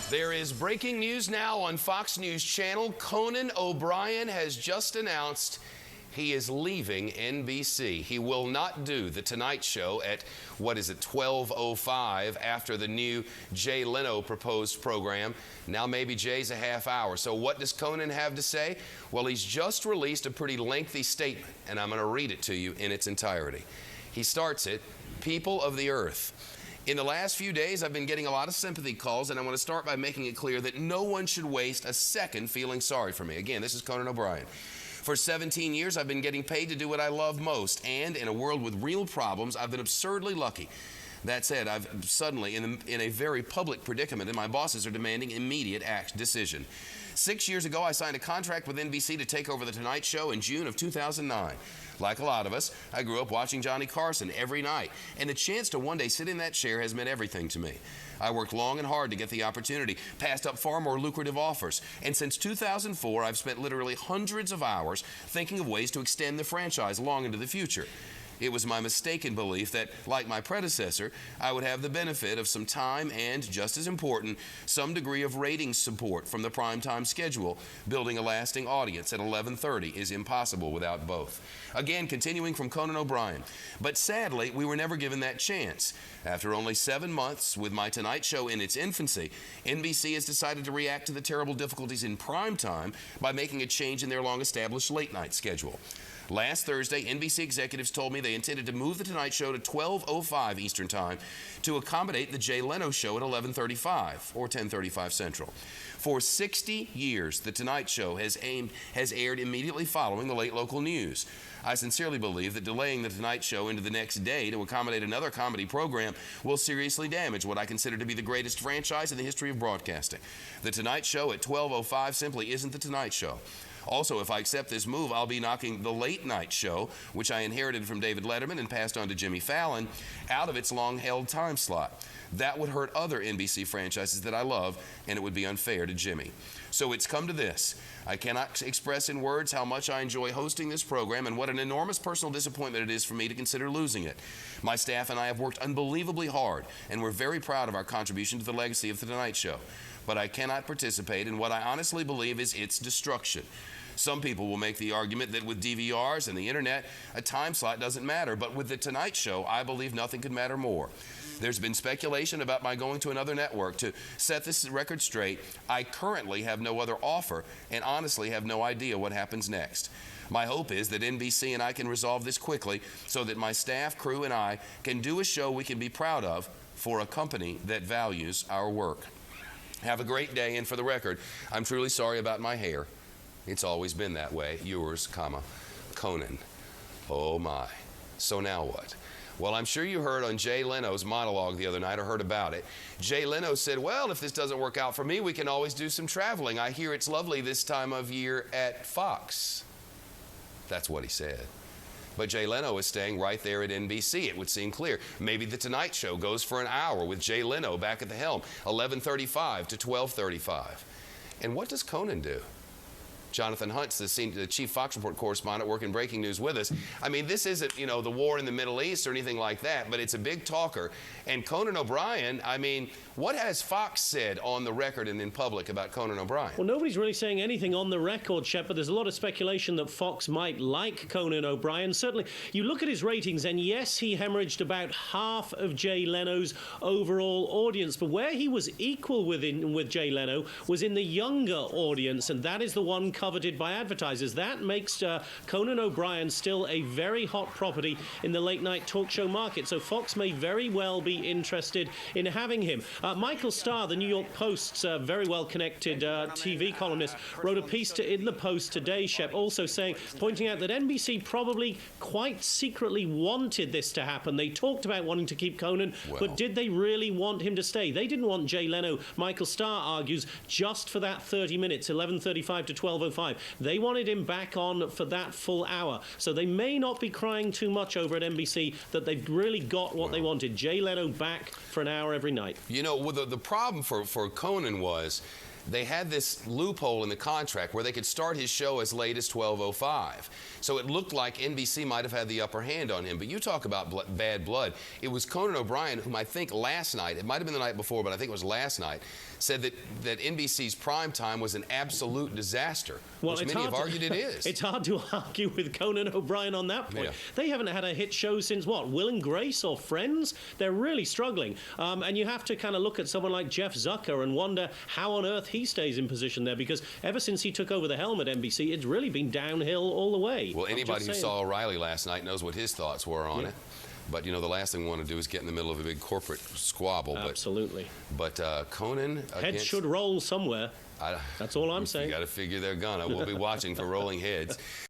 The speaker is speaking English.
There is breaking news now on Fox News Channel. Conan O'Brien has just announced he is leaving NBC. He will not do The Tonight Show at, 12:05 after the new Jay Leno proposed program. Now maybe Jay's a half hour. So what does Conan have to say? Well, he's just released a pretty lengthy statement, and I'm going to read it to you in its entirety. He starts it, "People of the Earth. In the last few days, I've been getting a lot of sympathy calls, and I want to start by making it clear that no one should waste a second feeling sorry for me." Again, this is Conan O'Brien. "For 17 years, I've been getting paid to do what I love most, and in a world with real problems, I've been absurdly lucky. That said, I'm suddenly in a very public predicament, and my bosses are demanding immediate decision. 6 years ago, I signed a contract with NBC to take over The Tonight Show in June of 2009. Like a lot of us, I grew up watching Johnny Carson every night, and the chance to one day sit in that chair has meant everything to me. I worked long and hard to get the opportunity, passed up far more lucrative offers, and since 2004, I've spent literally hundreds of hours thinking of ways to extend the franchise long into the future. It was my mistaken belief that, like my predecessor, I would have the benefit of some time and, just as important, some degree of ratings support from the primetime schedule. Building a lasting audience at 11:30 is impossible without both." Again, continuing from Conan O'Brien. "But sadly, we were never given that chance. After only 7 months, with my Tonight Show in its infancy, NBC has decided to react to the terrible difficulties in primetime by making a change in their long-established late-night schedule. Last Thursday, NBC executives told me they intended to move The Tonight Show to 12:05 Eastern Time to accommodate the Jay Leno Show at 11:35 or 10:35 Central. For 60 years, The Tonight Show has aired immediately following the late local news. I sincerely believe that delaying The Tonight Show into the next day to accommodate another comedy program will seriously damage what I consider to be the greatest franchise in the history of broadcasting. The Tonight Show at 12:05 simply isn't The Tonight Show. Also, if I accept this move, I'll be knocking the late night show, which I inherited from David Letterman and passed on to Jimmy Fallon, out of its long-held time slot. That would hurt other NBC franchises that I love, and it would be unfair to Jimmy. So it's come to this. I cannot express in words how much I enjoy hosting this program and what an enormous personal disappointment it is for me to consider losing it. My staff and I have worked unbelievably hard, and we're very proud of our contribution to the legacy of The Tonight Show. But I cannot participate in what I honestly believe is its destruction. Some people will make the argument that with DVRs and the internet, a time slot doesn't matter, but with The Tonight Show, I believe nothing could matter more. There's been speculation about my going to another network. To set this record straight, I currently have no other offer and honestly have no idea what happens next. My hope is that NBC and I can resolve this quickly so that my staff, crew, and I can do a show we can be proud of for a company that values our work. Have a great day, and for the record, I'm truly sorry about my hair. It's always been that way. Yours, Conan. Oh my. So now what? Well, I'm sure you heard on Jay Leno's monologue the other night, or heard about it. Jay Leno said, "Well, if this doesn't work out for me, we can always do some traveling. I hear it's lovely this time of year at Fox." That's what he said. But Jay Leno is staying right there at NBC. It would seem clear. Maybe The Tonight Show goes for an hour with Jay Leno back at the helm, 11:35 to 12:35. And what does Conan do? Jonathan Hunt's the chief Fox Report correspondent working breaking news with us. I mean, this isn't, the war in the Middle East or anything like that, but it's a big talker. And Conan O'Brien, I mean, what has Fox said on the record and in public about Conan O'Brien? Well, nobody's really saying anything on the record, Shep, but there's a lot of speculation that Fox might like Conan O'Brien. Certainly, you look at his ratings, and yes, he hemorrhaged about half of Jay Leno's overall audience, but where he was equal with Jay Leno was in the younger audience, and that is the one coveted by advertisers. That makes Conan O'Brien still a very hot property in the late-night talk show market, so Fox may very well be interested in having him. Michael Starr, the New York Post's very well-connected TV columnist, wrote a piece in the Post today, Shep, also pointing out that NBC probably quite secretly wanted this to happen. They talked about wanting to keep Conan, but did they really want him to stay? They didn't want Jay Leno, Michael Starr argues, just for that 30 minutes, 11:35 to 12:05. They wanted him back on for that full hour. So they may not be crying too much over at NBC that they've really got what they wanted. Jay Leno back for an hour every night. The problem for Conan was they had this loophole in the contract where they could start his show as late as 12:05. So it looked like NBC might have had the upper hand on him. But you talk about bad blood. It was Conan O'Brien, whom I think last night, it might have been the night before, but I think it was last night, said that NBC's prime time was an absolute disaster, which many have argued it is. It's hard to argue with Conan O'Brien on that point. Yeah. They haven't had a hit show since, what, Will and Grace or Friends? They're really struggling. And you have to kind of look at someone like Jeff Zucker and wonder how on earth he stays in position there, because ever since he took over the helm at NBC, it's really been downhill all the way. Well, anybody who saw O'Reilly last night knows what his thoughts were on it. But, you know, the last thing we want to do is get in the middle of a big corporate squabble. Absolutely. But Conan Heads should roll somewhere. That's all I'm saying. You got to figure they're gonna. We'll be watching for rolling heads.